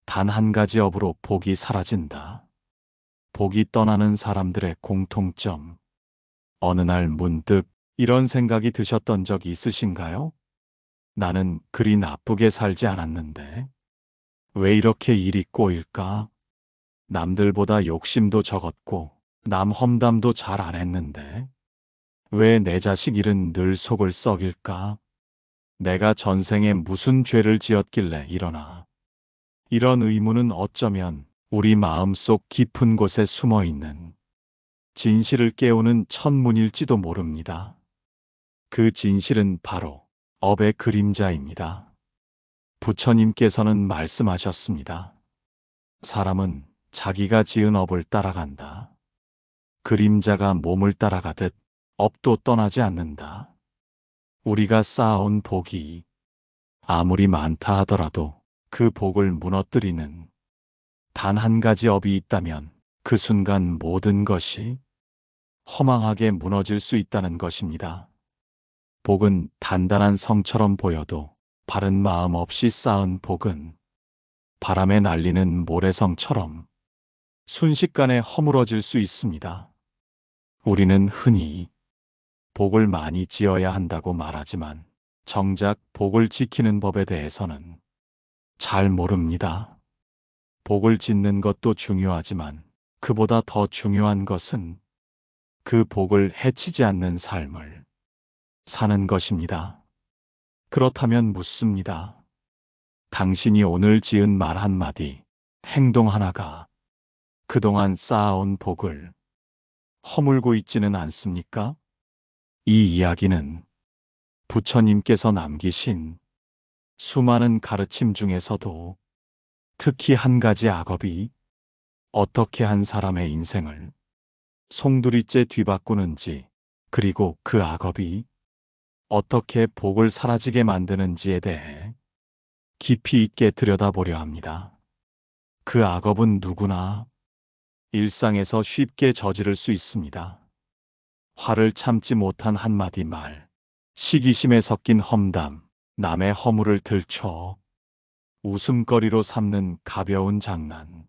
단 한 가지 업으로 복이 사라진다. 복이 떠나는 사람들의 공통점. 어느 날 문득 이런 생각이 드셨던 적 있으신가요? 나는 그리 나쁘게 살지 않았는데 왜 이렇게 일이 꼬일까? 남들보다 욕심도 적었고 남 험담도 잘 안 했는데 왜 내 자식 일은 늘 속을 썩일까? 내가 전생에 무슨 죄를 지었길래 이러나? 이런 의문은 어쩌면 우리 마음속 깊은 곳에 숨어 있는 진실을 깨우는 천문일지도 모릅니다. 그 진실은 바로 업의 그림자입니다. 부처님께서는 말씀하셨습니다. 사람은 자기가 지은 업을 따라간다. 그림자가 몸을 따라가듯 업도 떠나지 않는다. 우리가 쌓아온 복이 아무리 많다 하더라도 그 복을 무너뜨리는 단 한 가지 업이 있다면 그 순간 모든 것이 허망하게 무너질 수 있다는 것입니다. 복은 단단한 성처럼 보여도 바른 마음 없이 쌓은 복은 바람에 날리는 모래성처럼 순식간에 허물어질 수 있습니다. 우리는 흔히 복을 많이 지어야 한다고 말하지만 정작 복을 지키는 법에 대해서는 잘 모릅니다. 복을 짓는 것도 중요하지만 그보다 더 중요한 것은 그 복을 해치지 않는 삶을 사는 것입니다. 그렇다면 묻습니다. 당신이 오늘 지은 말 한마디, 행동 하나가 그동안 쌓아온 복을 허물고 있지는 않습니까? 이 이야기는 부처님께서 남기신 수많은 가르침 중에서도 특히 한 가지 악업이 어떻게 한 사람의 인생을 송두리째 뒤바꾸는지, 그리고 그 악업이 어떻게 복을 사라지게 만드는지에 대해 깊이 있게 들여다보려 합니다. 그 악업은 누구나 일상에서 쉽게 저지를 수 있습니다. 화를 참지 못한 한마디 말, 시기심에 섞인 험담, 남의 허물을 들춰 웃음거리로 삼는 가벼운 장난.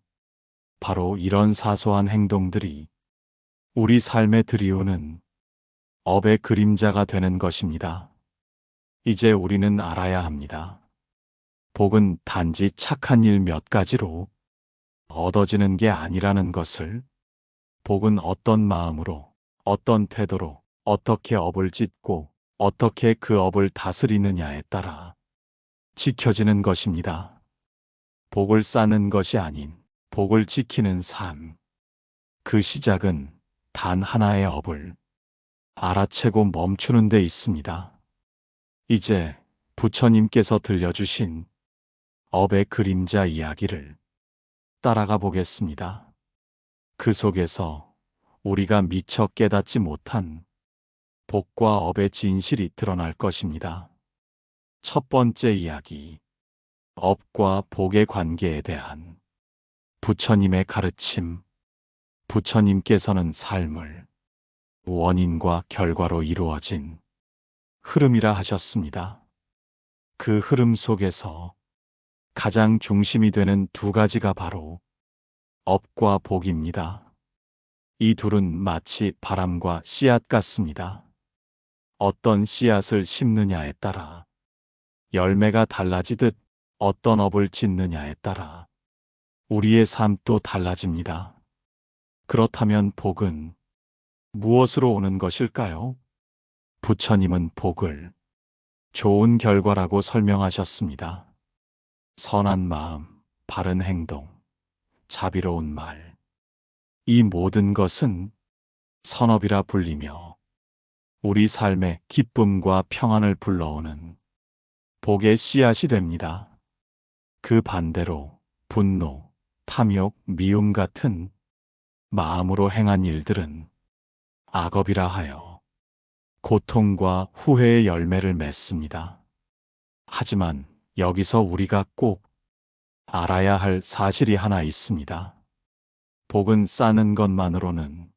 바로 이런 사소한 행동들이 우리 삶에 들이오는 업의 그림자가 되는 것입니다. 이제 우리는 알아야 합니다. 복은 단지 착한 일 몇 가지로 얻어지는 게 아니라는 것을. 복은 어떤 마음으로, 어떤 태도로, 어떻게 업을 짓고 어떻게 그 업을 다스리느냐에 따라 지켜지는 것입니다. 복을 쌓는 것이 아닌 복을 지키는 삶. 그 시작은 단 하나의 업을 알아채고 멈추는 데 있습니다. 이제 부처님께서 들려주신 업의 그림자 이야기를 따라가 보겠습니다. 그 속에서 우리가 미처 깨닫지 못한 복과 업의 진실이 드러날 것입니다. 첫 번째 이야기, 업과 복의 관계에 대한 부처님의 가르침. 부처님께서는 삶을 원인과 결과로 이루어진 흐름이라 하셨습니다. 그 흐름 속에서 가장 중심이 되는 두 가지가 바로 업과 복입니다. 이 둘은 마치 바람과 씨앗 같습니다. 어떤 씨앗을 심느냐에 따라 열매가 달라지듯 어떤 업을 짓느냐에 따라 우리의 삶도 달라집니다. 그렇다면 복은 무엇으로 오는 것일까요? 부처님은 복을 좋은 결과라고 설명하셨습니다. 선한 마음, 바른 행동, 자비로운 말. 이 모든 것은 선업이라 불리며 우리 삶에 기쁨과 평안을 불러오는 복의 씨앗이 됩니다. 그 반대로 분노, 탐욕, 미움 같은 마음으로 행한 일들은 악업이라 하여 고통과 후회의 열매를 맺습니다. 하지만 여기서 우리가 꼭 알아야 할 사실이 하나 있습니다. 복은 쌓는 것만으로는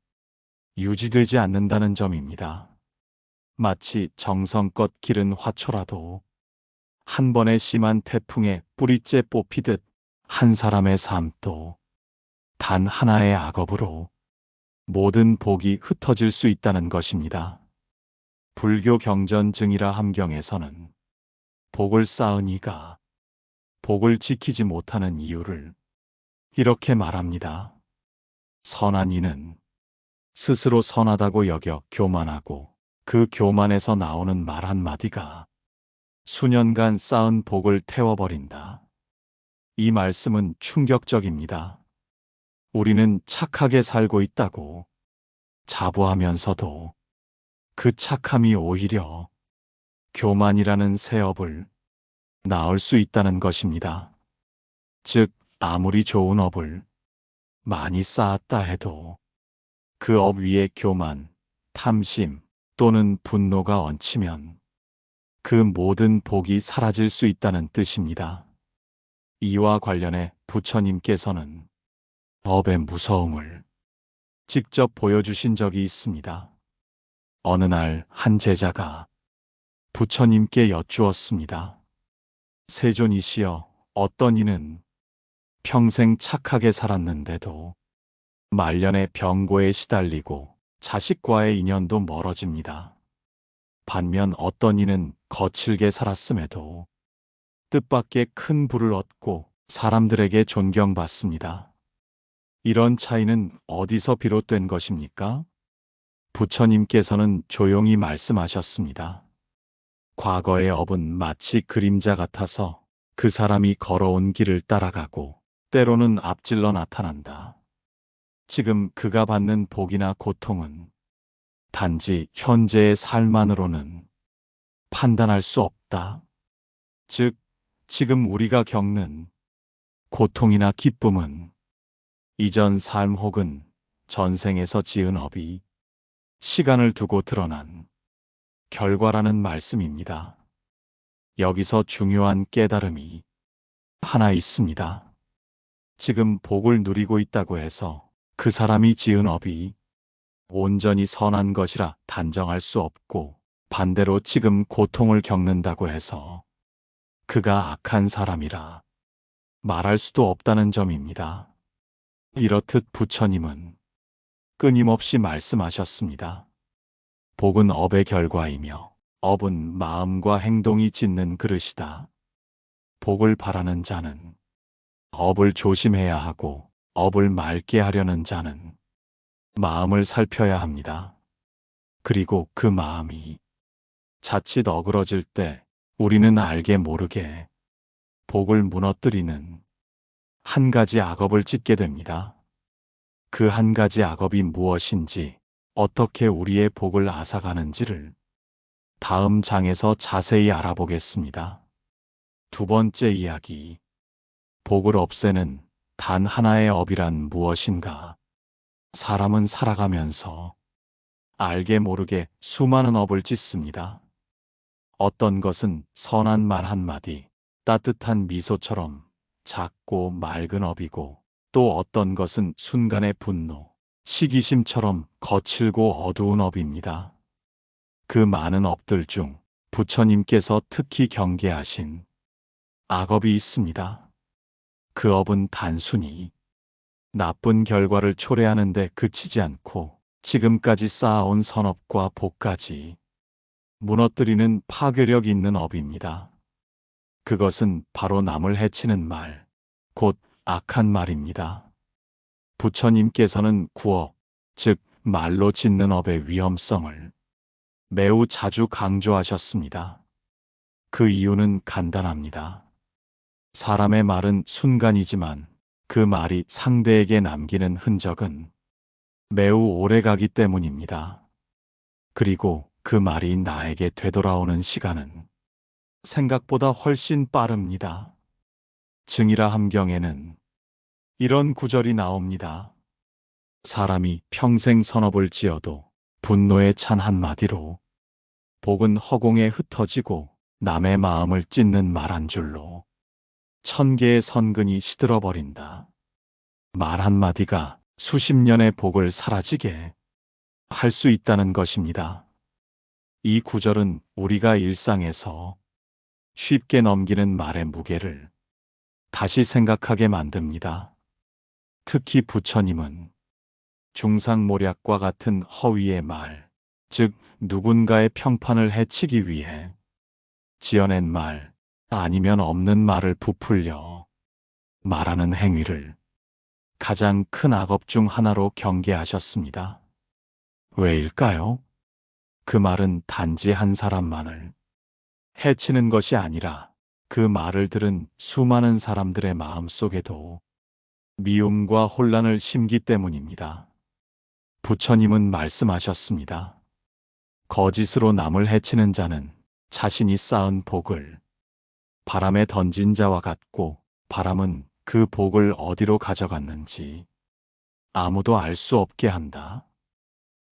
유지되지 않는다는 점입니다. 마치 정성껏 기른 화초라도 한 번의 심한 태풍에 뿌리째 뽑히듯 한 사람의 삶도 단 하나의 악업으로 모든 복이 흩어질 수 있다는 것입니다. 불교 경전 증이라 함경에서는 복을 쌓은 이가 복을 지키지 못하는 이유를 이렇게 말합니다. 선한 이는 스스로 선하다고 여겨 교만하고 그 교만에서 나오는 말 한마디가 수년간 쌓은 복을 태워버린다. 이 말씀은 충격적입니다. 우리는 착하게 살고 있다고 자부하면서도 그 착함이 오히려 교만이라는 새업을 낳을 수 있다는 것입니다. 즉, 아무리 좋은 업을 많이 쌓았다 해도 그 업 위에 교만, 탐심 또는 분노가 얹히면 그 모든 복이 사라질 수 있다는 뜻입니다. 이와 관련해 부처님께서는 업의 무서움을 직접 보여주신 적이 있습니다. 어느 날 한 제자가 부처님께 여쭈었습니다. 세존이시여, 어떤 이는 평생 착하게 살았는데도 말년에 병고에 시달리고 자식과의 인연도 멀어집니다. 반면 어떤 이는 거칠게 살았음에도 뜻밖의 큰 부를 얻고 사람들에게 존경받습니다. 이런 차이는 어디서 비롯된 것입니까? 부처님께서는 조용히 말씀하셨습니다. 과거의 업은 마치 그림자 같아서 그 사람이 걸어온 길을 따라가고 때로는 앞질러 나타난다. 지금 그가 받는 복이나 고통은 단지 현재의 삶만으로는 판단할 수 없다. 즉, 지금 우리가 겪는 고통이나 기쁨은 이전 삶 혹은 전생에서 지은 업이 시간을 두고 드러난 결과라는 말씀입니다. 여기서 중요한 깨달음이 하나 있습니다. 지금 복을 누리고 있다고 해서 그 사람이 지은 업이 온전히 선한 것이라 단정할 수 없고, 반대로 지금 고통을 겪는다고 해서 그가 악한 사람이라 말할 수도 없다는 점입니다. 이렇듯 부처님은 끊임없이 말씀하셨습니다. 복은 업의 결과이며 업은 마음과 행동이 짓는 그릇이다. 복을 바라는 자는 업을 조심해야 하고, 업을 맑게 하려는 자는 마음을 살펴야 합니다. 그리고 그 마음이 자칫 어그러질 때 우리는 알게 모르게 복을 무너뜨리는 한 가지 악업을 짓게 됩니다. 그 한 가지 악업이 무엇인지, 어떻게 우리의 복을 앗아가는지를 다음 장에서 자세히 알아보겠습니다. 두 번째 이야기, 복을 없애는 단 하나의 업이란 무엇인가? 사람은 살아가면서 알게 모르게 수많은 업을 짓습니다. 어떤 것은 선한 말 한마디, 따뜻한 미소처럼 작고 맑은 업이고, 또 어떤 것은 순간의 분노, 시기심처럼 거칠고 어두운 업입니다. 그 많은 업들 중 부처님께서 특히 경계하신 악업이 있습니다. 그 업은 단순히 나쁜 결과를 초래하는 데 그치지 않고 지금까지 쌓아온 선업과 복까지 무너뜨리는 파괴력 있는 업입니다. 그것은 바로 남을 해치는 말, 곧 악한 말입니다. 부처님께서는 구업, 즉 말로 짓는 업의 위험성을 매우 자주 강조하셨습니다. 그 이유는 간단합니다. 사람의 말은 순간이지만 그 말이 상대에게 남기는 흔적은 매우 오래가기 때문입니다. 그리고 그 말이 나에게 되돌아오는 시간은 생각보다 훨씬 빠릅니다. 증이라 함경에는 이런 구절이 나옵니다. 사람이 평생 선업을 지어도 분노에 찬 한마디로 복은 허공에 흩어지고, 남의 마음을 찢는 말 한 줄로 1000개의 선근이 시들어버린다. 말 한마디가 수십 년의 복을 사라지게 할 수 있다는 것입니다. 이 구절은 우리가 일상에서 쉽게 넘기는 말의 무게를 다시 생각하게 만듭니다. 특히 부처님은 중상모략과 같은 허위의 말, 즉 누군가의 평판을 해치기 위해 지어낸 말, 아니면 없는 말을 부풀려 말하는 행위를 가장 큰 악업 중 하나로 경계하셨습니다. 왜일까요? 그 말은 단지 한 사람만을 해치는 것이 아니라 그 말을 들은 수많은 사람들의 마음속에도 미움과 혼란을 심기 때문입니다. 부처님은 말씀하셨습니다. 거짓으로 남을 해치는 자는 자신이 쌓은 복을 바람에 던진 자와 같고, 바람은 그 복을 어디로 가져갔는지 아무도 알 수 없게 한다.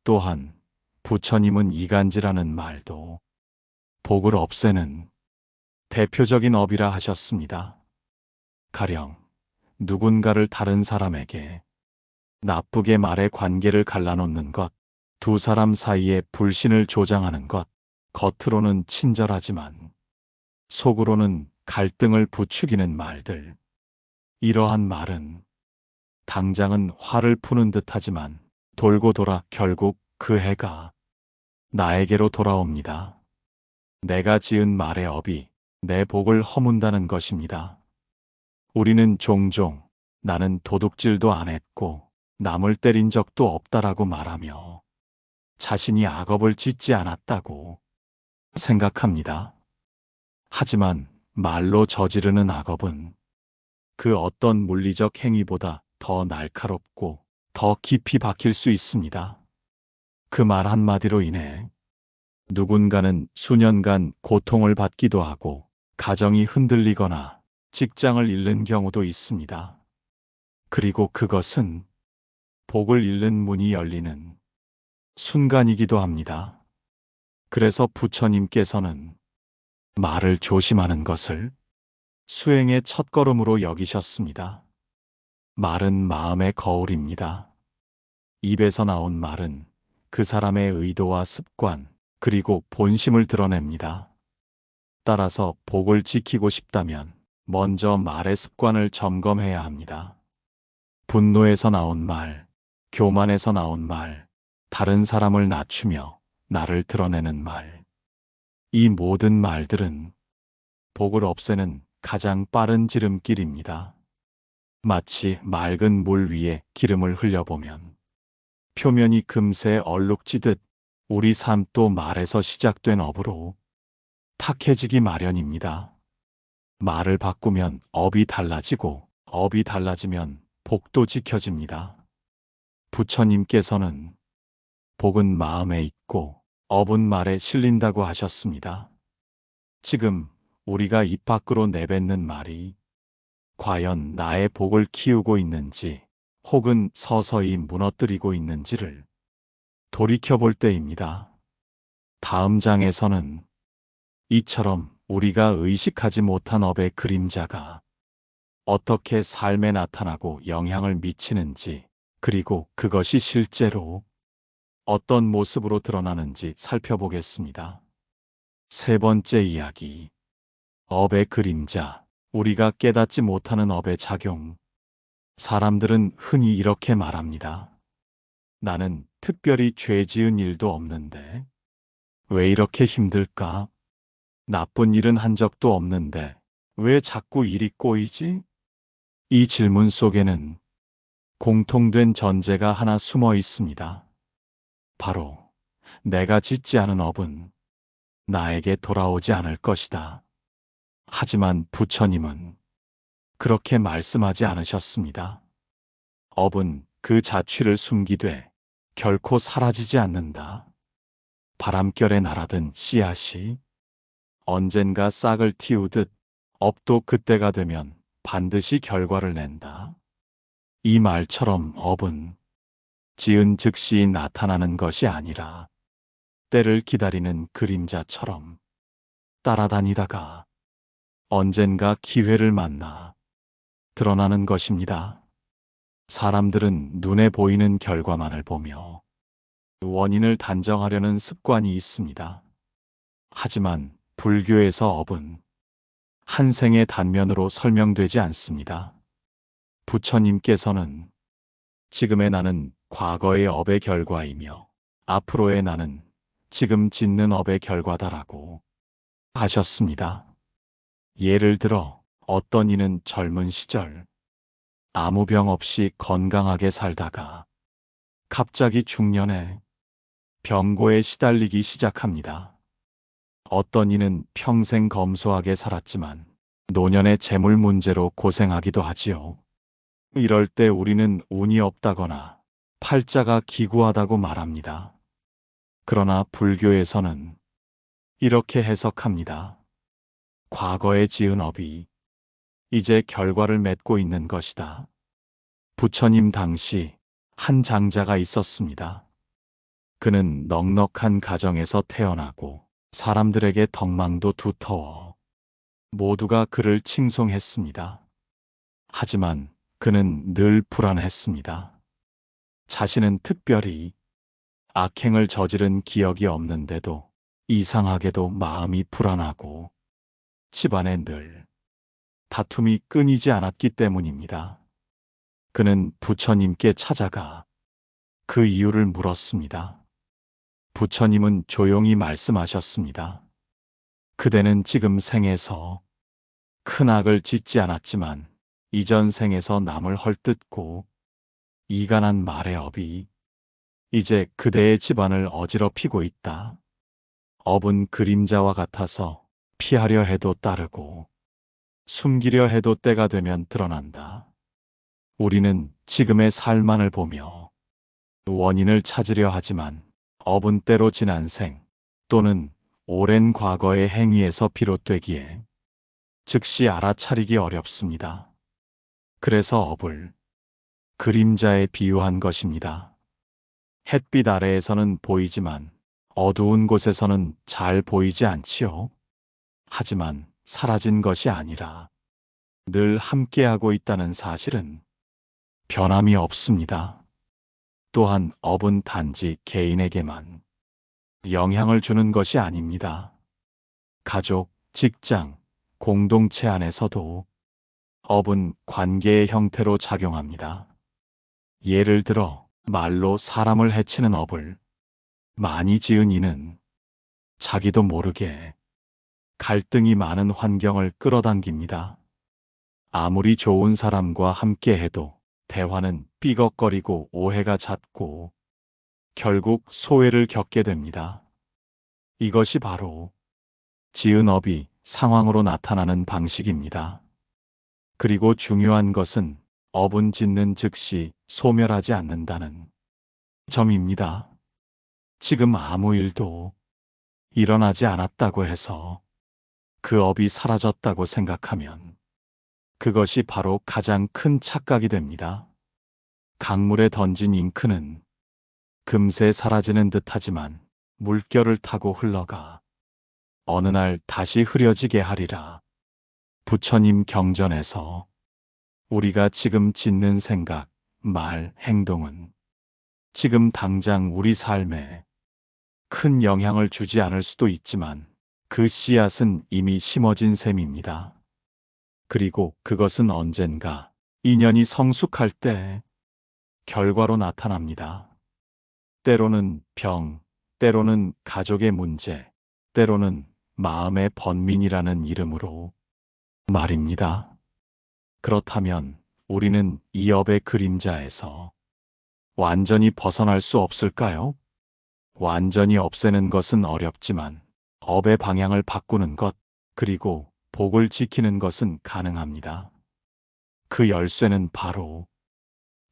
또한 부처님은 이간질하는 말도 복을 없애는 대표적인 업이라 하셨습니다. 가령 누군가를 다른 사람에게 나쁘게 말해 관계를 갈라놓는 것, 두 사람 사이에 불신을 조장하는 것, 겉으로는 친절하지만 속으로는 갈등을 부추기는 말들. 이러한 말은 당장은 화를 푸는 듯하지만 돌고 돌아 결국 그 해가 나에게로 돌아옵니다. 내가 지은 말의 업이 내 복을 허문다는 것입니다. 우리는 종종 나는 도둑질도 안 했고 남을 때린 적도 없다라고 말하며 자신이 악업을 짓지 않았다고 생각합니다. 하지만 말로 저지르는 악업은 그 어떤 물리적 행위보다 더 날카롭고 더 깊이 박힐 수 있습니다. 그 말 한마디로 인해 누군가는 수년간 고통을 받기도 하고 가정이 흔들리거나 직장을 잃는 경우도 있습니다. 그리고 그것은 복을 잃는 문이 열리는 순간이기도 합니다. 그래서 부처님께서는 말을 조심하는 것을 수행의 첫걸음으로 여기셨습니다. 말은 마음의 거울입니다. 입에서 나온 말은 그 사람의 의도와 습관, 그리고 본심을 드러냅니다. 따라서 복을 지키고 싶다면 먼저 말의 습관을 점검해야 합니다. 분노에서 나온 말, 교만에서 나온 말, 다른 사람을 낮추며 나를 드러내는 말. 이 모든 말들은 복을 없애는 가장 빠른 지름길입니다. 마치 맑은 물 위에 기름을 흘려보면 표면이 금세 얼룩지듯 우리 삶도 말에서 시작된 업으로 탁해지기 마련입니다. 말을 바꾸면 업이 달라지고, 업이 달라지면 복도 지켜집니다. 부처님께서는 복은 마음에 있고 업은 말에 실린다고 하셨습니다. 지금 우리가 입 밖으로 내뱉는 말이 과연 나의 복을 키우고 있는지 혹은 서서히 무너뜨리고 있는지를 돌이켜볼 때입니다. 다음 장에서는 이처럼 우리가 의식하지 못한 업의 그림자가 어떻게 삶에 나타나고 영향을 미치는지, 그리고 그것이 실제로 어떤 모습으로 드러나는지 살펴보겠습니다. 세 번째 이야기, 업의 그림자, 우리가 깨닫지 못하는 업의 작용. 사람들은 흔히 이렇게 말합니다. 나는 특별히 죄 지은 일도 없는데 왜 이렇게 힘들까? 나쁜 일은 한 적도 없는데 왜 자꾸 일이 꼬이지? 이 질문 속에는 공통된 전제가 하나 숨어 있습니다. 바로 내가 짓지 않은 업은 나에게 돌아오지 않을 것이다. 하지만 부처님은 그렇게 말씀하지 않으셨습니다. 업은 그 자취를 숨기되 결코 사라지지 않는다. 바람결에 날아든 씨앗이 언젠가 싹을 틔우듯 업도 그때가 되면 반드시 결과를 낸다. 이 말처럼 업은 지은 즉시 나타나는 것이 아니라 때를 기다리는 그림자처럼 따라다니다가 언젠가 기회를 만나 드러나는 것입니다. 사람들은 눈에 보이는 결과만을 보며 원인을 단정하려는 습관이 있습니다. 하지만 불교에서 업은 한 생의 단면으로 설명되지 않습니다. 부처님께서는 지금의 나는 과거의 업의 결과이며 앞으로의 나는 지금 짓는 업의 결과다라고 하셨습니다. 예를 들어 어떤 이는 젊은 시절 아무 병 없이 건강하게 살다가 갑자기 중년에 병고에 시달리기 시작합니다. 어떤 이는 평생 검소하게 살았지만 노년의 재물 문제로 고생하기도 하지요. 이럴 때 우리는 운이 없다거나 팔자가 기구하다고 말합니다. 그러나 불교에서는 이렇게 해석합니다. 과거에 지은 업이 이제 결과를 맺고 있는 것이다. 부처님 당시 한 장자가 있었습니다. 그는 넉넉한 가정에서 태어나고 사람들에게 덕망도 두터워 모두가 그를 칭송했습니다. 하지만 그는 늘 불안했습니다. 자신은 특별히 악행을 저지른 기억이 없는데도 이상하게도 마음이 불안하고 집안에 늘 다툼이 끊이지 않았기 때문입니다. 그는 부처님께 찾아가 그 이유를 물었습니다. 부처님은 조용히 말씀하셨습니다. 그대는 지금 생에서 큰 악을 짓지 않았지만 이전 생에서 남을 헐뜯고 이간한 말의 업이 이제 그대의 집안을 어지럽히고 있다. 업은 그림자와 같아서 피하려 해도 따르고 숨기려 해도 때가 되면 드러난다. 우리는 지금의 삶만을 보며 원인을 찾으려 하지만 업은 때로 지난 생 또는 오랜 과거의 행위에서 비롯되기에 즉시 알아차리기 어렵습니다. 그래서 업을 그림자에 비유한 것입니다. 햇빛 아래에서는 보이지만 어두운 곳에서는 잘 보이지 않지요. 하지만 사라진 것이 아니라 늘 함께하고 있다는 사실은 변함이 없습니다. 또한 업은 단지 개인에게만 영향을 주는 것이 아닙니다. 가족, 직장, 공동체 안에서도 업은 관계의 형태로 작용합니다. 예를 들어 말로 사람을 해치는 업을 많이 지은 이는 자기도 모르게 갈등이 많은 환경을 끌어당깁니다. 아무리 좋은 사람과 함께해도 대화는 삐걱거리고 오해가 잦고 결국 소외를 겪게 됩니다. 이것이 바로 지은 업이 상황으로 나타나는 방식입니다. 그리고 중요한 것은 업은 짓는 즉시 소멸하지 않는다는 점입니다. 지금 아무 일도 일어나지 않았다고 해서 그 업이 사라졌다고 생각하면 그것이 바로 가장 큰 착각이 됩니다. 강물에 던진 잉크는 금세 사라지는 듯하지만 물결을 타고 흘러가 어느 날 다시 흐려지게 하리라. 부처님 경전에서 우리가 지금 짓는 생각, 말, 행동은 지금 당장 우리 삶에 큰 영향을 주지 않을 수도 있지만 그 씨앗은 이미 심어진 셈입니다. 그리고 그것은 언젠가 인연이 성숙할 때 결과로 나타납니다. 때로는 병, 때로는 가족의 문제, 때로는 마음의 번민이라는 이름으로 말입니다. 그렇다면 우리는 이 업의 그림자에서 완전히 벗어날 수 없을까요? 완전히 없애는 것은 어렵지만 업의 방향을 바꾸는 것, 그리고 복을 지키는 것은 가능합니다. 그 열쇠는 바로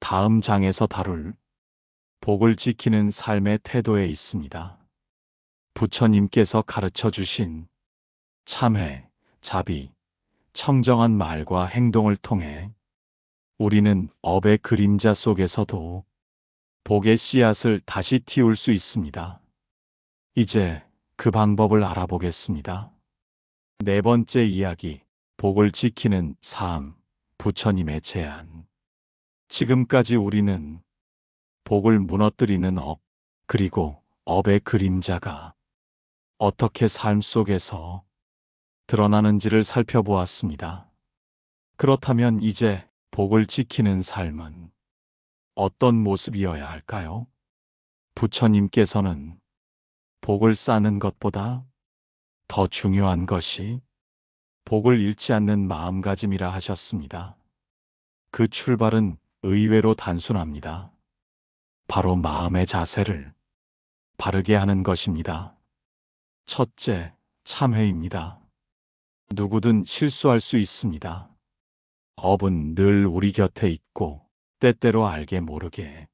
다음 장에서 다룰 복을 지키는 삶의 태도에 있습니다. 부처님께서 가르쳐 주신 참회, 자비, 청정한 말과 행동을 통해 우리는 업의 그림자 속에서도 복의 씨앗을 다시 틔울 수 있습니다. 이제 그 방법을 알아보겠습니다. 네 번째 이야기, 복을 지키는 삶, 부처님의 제안. 지금까지 우리는 복을 무너뜨리는 업, 그리고 업의 그림자가 어떻게 삶 속에서 드러나는지를 살펴보았습니다. 그렇다면 이제 복을 지키는 삶은 어떤 모습이어야 할까요? 부처님께서는 복을 쌓는 것보다 더 중요한 것이 복을 잃지 않는 마음가짐이라 하셨습니다. 그 출발은 의외로 단순합니다. 바로 마음의 자세를 바르게 하는 것입니다. 첫째, 참회입니다. 누구든 실수할 수 있습니다. 업은 늘 우리 곁에 있고 때때로 알게 모르게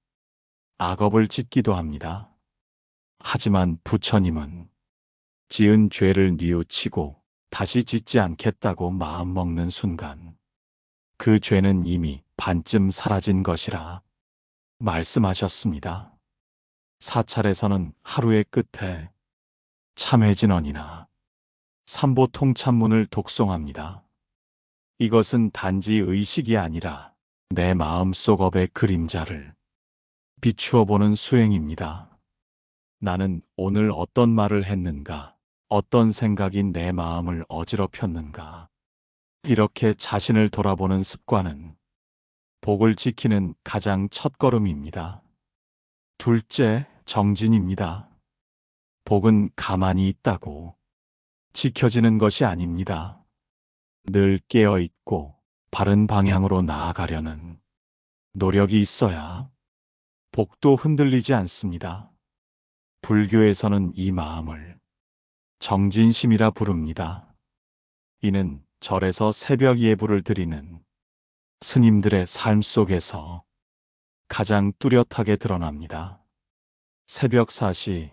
악업을 짓기도 합니다. 하지만 부처님은 지은 죄를 뉘우치고 다시 짓지 않겠다고 마음먹는 순간 그 죄는 이미 반쯤 사라진 것이라 말씀하셨습니다. 사찰에서는 하루의 끝에 참회진언이나 삼보통참문을 독송합니다. 이것은 단지 의식이 아니라 내 마음속 업의 그림자를 비추어 보는 수행입니다. 나는 오늘 어떤 말을 했는가? 어떤 생각이 내 마음을 어지럽혔는가? 이렇게 자신을 돌아보는 습관은 복을 지키는 가장 첫걸음입니다. 둘째, 정진입니다. 복은 가만히 있다고 지켜지는 것이 아닙니다. 늘 깨어 있고 바른 방향으로 나아가려는 노력이 있어야 복도 흔들리지 않습니다. 불교에서는 이 마음을 정진심이라 부릅니다. 이는 절에서 새벽 예불을 드리는 스님들의 삶 속에서 가장 뚜렷하게 드러납니다. 새벽 4시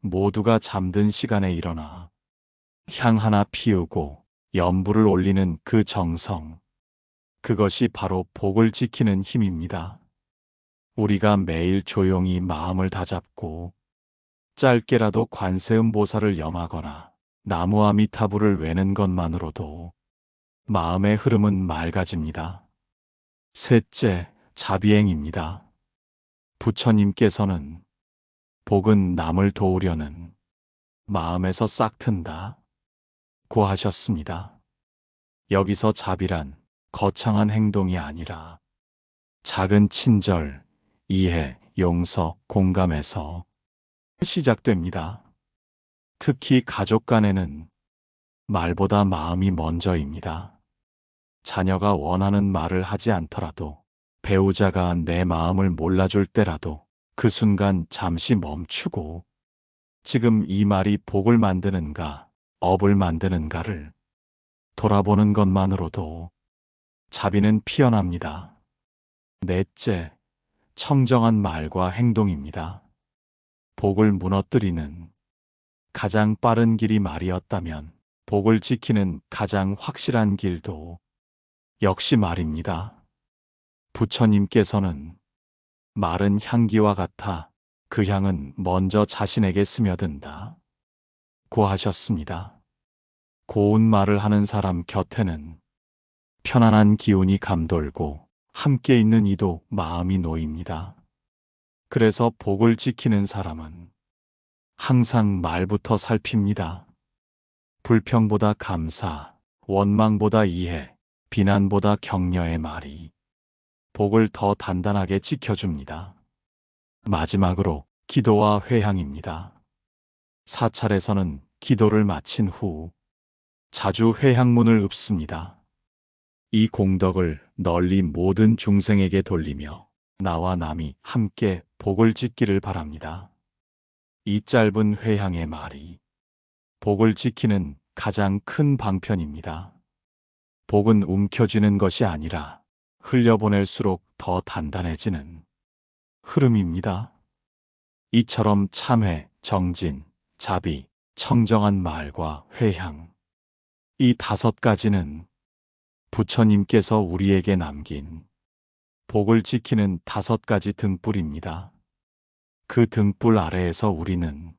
모두가 잠든 시간에 일어나 향 하나 피우고 연불을 올리는 그 정성, 그것이 바로 복을 지키는 힘입니다. 우리가 매일 조용히 마음을 다잡고 짧게라도 관세음보살을 염하거나 나무아미타불을 외는 것만으로도 마음의 흐름은 맑아집니다. 셋째, 자비행입니다. 부처님께서는 복은 남을 도우려는 마음에서 싹튼다 고 하셨습니다. 여기서 자비란 거창한 행동이 아니라 작은 친절, 이해, 용서, 공감에서 시작됩니다. 특히 가족 간에는 말보다 마음이 먼저입니다. 자녀가 원하는 말을 하지 않더라도 배우자가 내 마음을 몰라줄 때라도 그 순간 잠시 멈추고 지금 이 말이 복을 만드는가, 업을 만드는가를 돌아보는 것만으로도 자비는 피어납니다. 넷째, 청정한 말과 행동입니다. 복을 무너뜨리는 가장 빠른 길이 말이었다면 복을 지키는 가장 확실한 길도 역시 말입니다. 부처님께서는 말은 향기와 같아 그 향은 먼저 자신에게 스며든다 고 하셨습니다. 고운 말을 하는 사람 곁에는 편안한 기운이 감돌고 함께 있는 이도 마음이 놓입니다. 그래서 복을 지키는 사람은 항상 말부터 살핍니다. 불평보다 감사, 원망보다 이해, 비난보다 격려의 말이 복을 더 단단하게 지켜줍니다. 마지막으로 기도와 회향입니다. 사찰에서는 기도를 마친 후 자주 회향문을 읊습니다. 이 공덕을 널리 모든 중생에게 돌리며 나와 남이 함께 복을 짓기를 바랍니다. 이 짧은 회향의 말이 복을 지키는 가장 큰 방편입니다. 복은 움켜쥐는 것이 아니라 흘려보낼수록 더 단단해지는 흐름입니다. 이처럼 참회, 정진, 자비, 청정한 말과 회향, 이 5가지는 부처님께서 우리에게 남긴 복을 지키는 5가지 등불입니다. 그 등불 아래에서 우리는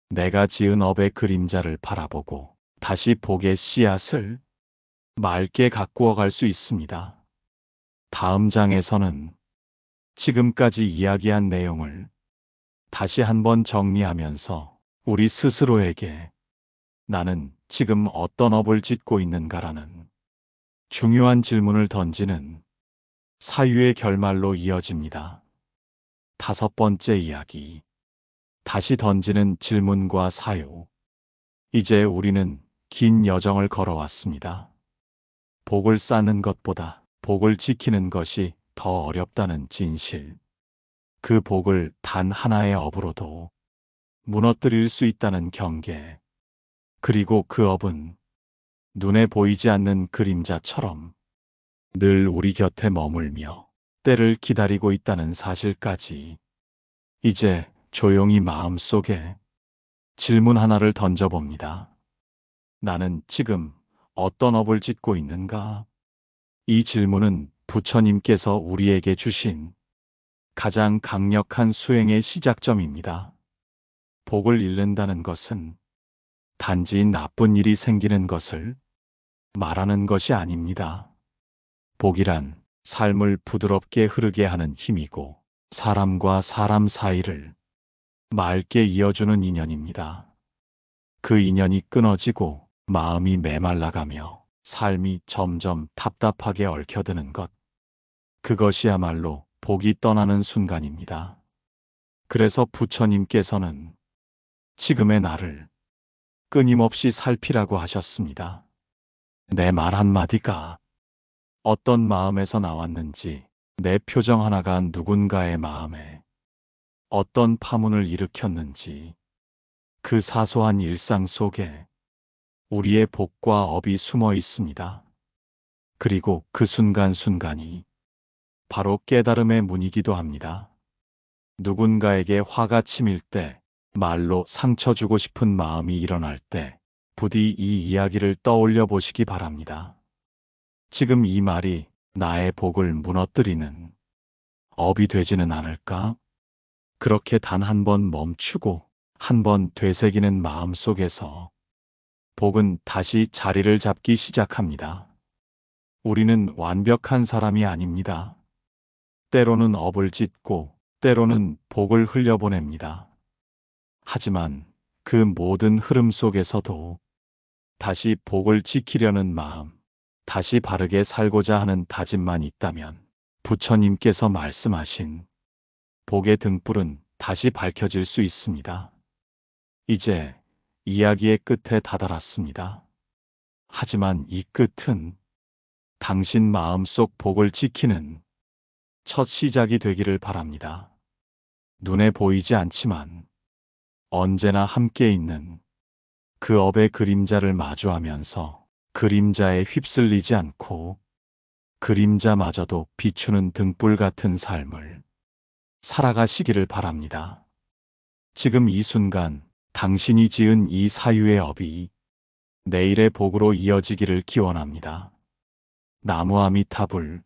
내가 지은 업의 그림자를 바라보고 다시 복의 씨앗을 맑게 가꾸어 갈 수 있습니다. 다음 장에서는 지금까지 이야기한 내용을 다시 한번 정리하면서 우리 스스로에게 나는 지금 어떤 업을 짓고 있는가라는 중요한 질문을 던지는 사유의 결말로 이어집니다. 다섯 번째 이야기. 다시 던지는 질문과 사유. 이제 우리는 긴 여정을 걸어왔습니다. 복을 쌓는 것보다 복을 지키는 것이 더 어렵다는 진실. 그 복을 단 하나의 업으로도 무너뜨릴 수 있다는 경계. 그리고 그 업은 눈에 보이지 않는 그림자처럼 늘 우리 곁에 머물며 때를 기다리고 있다는 사실까지. 이제 조용히 마음속에 질문 하나를 던져봅니다. 나는 지금 어떤 업을 짓고 있는가? 이 질문은 부처님께서 우리에게 주신 가장 강력한 수행의 시작점입니다. 복을 잃는다는 것은 단지 나쁜 일이 생기는 것을 말하는 것이 아닙니다. 복이란 삶을 부드럽게 흐르게 하는 힘이고 사람과 사람 사이를 맑게 이어주는 인연입니다. 그 인연이 끊어지고 마음이 메말라가며 삶이 점점 답답하게 얽혀드는 것. 그것이야말로 복이 떠나는 순간입니다. 그래서 부처님께서는 지금의 나를 끊임없이 살피라고 하셨습니다. 내 말 한마디가 어떤 마음에서 나왔는지, 내 표정 하나가 누군가의 마음에 어떤 파문을 일으켰는지, 그 사소한 일상 속에 우리의 복과 업이 숨어 있습니다. 그리고 그 순간순간이 바로 깨달음의 문이기도 합니다. 누군가에게 화가 치밀 때, 말로 상처 주고 싶은 마음이 일어날 때, 부디 이 이야기를 떠올려 보시기 바랍니다. 지금 이 말이 나의 복을 무너뜨리는 업이 되지는 않을까? 그렇게 단 한 번 멈추고 한 번 되새기는 마음 속에서 복은 다시 자리를 잡기 시작합니다. 우리는 완벽한 사람이 아닙니다. 때로는 업을 짓고 때로는 복을 흘려보냅니다. 하지만 그 모든 흐름 속에서도 다시 복을 지키려는 마음, 다시 바르게 살고자 하는 다짐만 있다면 부처님께서 말씀하신 복의 등불은 다시 밝혀질 수 있습니다. 이제 이야기의 끝에 다다랐습니다. 하지만 이 끝은 당신 마음속 복을 지키는 첫 시작이 되기를 바랍니다. 눈에 보이지 않지만 언제나 함께 있는 그 업의 그림자를 마주하면서 그림자에 휩쓸리지 않고 그림자마저도 비추는 등불 같은 삶을 살아가시기를 바랍니다. 지금 이 순간 당신이 지은 이 사유의 업이 내일의 복으로 이어지기를 기원합니다. 나무 아미타불.